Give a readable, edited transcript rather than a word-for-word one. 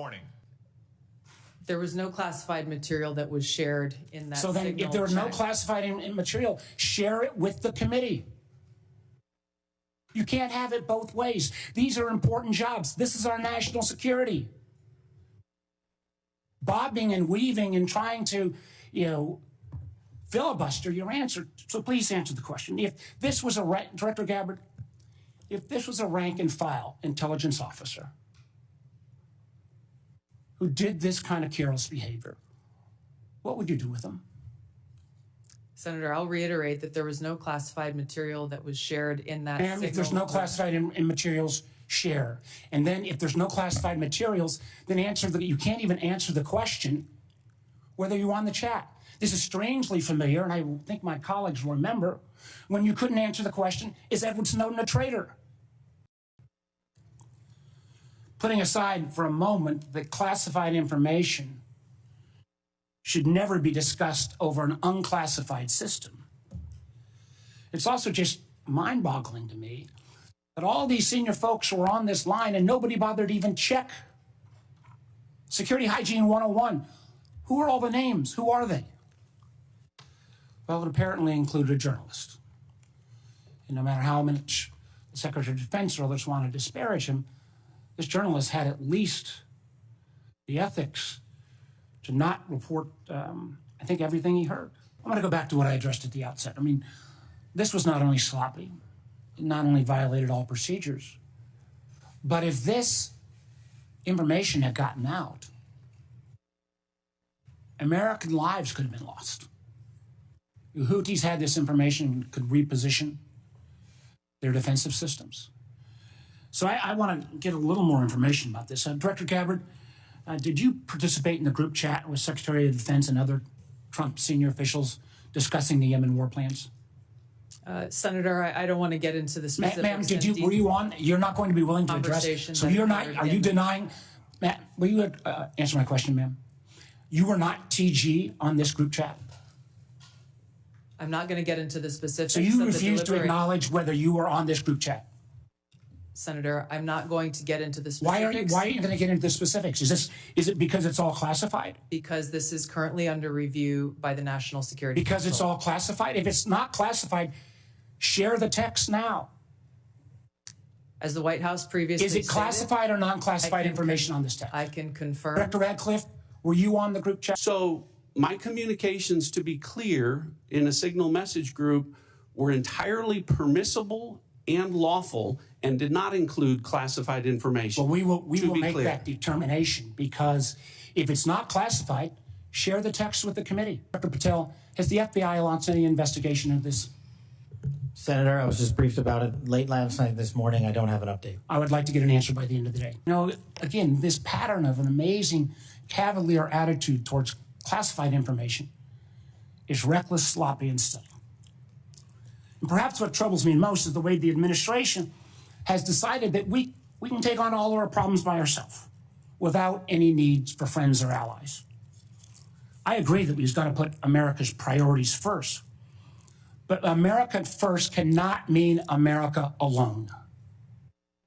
morning? There was no classified material that was shared in that So then, if there was no classified material, share it with the committee. You can't have it both ways. These are important jobs. This is our national security. Bobbing and weaving and trying to, filibuster your answer. So please answer the question. If this was Director Gabbard, if this was a rank and file intelligence officer who did this kind of careless behavior, what would you do with them? Senator, I'll reiterate that there was no classified material that was shared in that Ma'am, if there's no classified in materials, share. And then if there's no classified materials, then you can't even answer the question whether you're on the chat. This is strangely familiar, and I think my colleagues will remember, when you couldn't answer the question, is Edward Snowden a traitor? Putting aside for a moment that classified information should never be discussed over an unclassified system. It's also just mind-boggling to me that all these senior folks were on this line and nobody bothered to even check. Security Hygiene 101. Who are all the names? Who are they? Well, it apparently included a journalist. And no matter how much the Secretary of Defense or others want to disparage him, this journalist had at least the ethics to not report, I think, everything he heard. I'm going to go back to what I addressed at the outset. I mean, this was not only sloppy, it not only violated all procedures, but if this information had gotten out, American lives could have been lost. The Houthis had this information and could reposition their defensive systems. So I want to get a little more information about this. Director Gabbard, did you participate in the group chat with Secretary of Defense and other Trump senior officials discussing the Yemen war plans? Senator, I don't want to get into the specifics. Ma'am, were you on? You're not going to be willing to address. So you're not. Are you denying? Matt, will you answer my question, ma'am? You were not TG on this group chat. I'm not going to get into the specifics. So you refuse to acknowledge whether you were on this group chat. Senator, I'm not going to get into the specifics. Why are you going to get into the specifics? Is it because it's all classified? Because this is currently under review by the National Security Because Council. it's all classified? If it's not classified, share the text now. As the White House previously Is it classified or non-classified information on this text? I can confirm. Director Radcliffe, were you on the group chat? So my communications, to be clear, in a signal message group were entirely permissible and lawful and did not include classified information. Well, we will make that determination, because if it's not classified, share the text with the committee. Dr. Patel, has the FBI launched any investigation of this? Senator, I was just briefed about it late last night, this morning. I don't have an update. I would like to get an answer by the end of the day. Again, this pattern of an amazing cavalier attitude towards classified information is reckless, sloppy, and silly. And perhaps what troubles me most is the way the administration has decided that we can take on all of our problems by ourselves without any needs for friends or allies. I agree that we've got to put America's priorities first. But America first cannot mean America alone.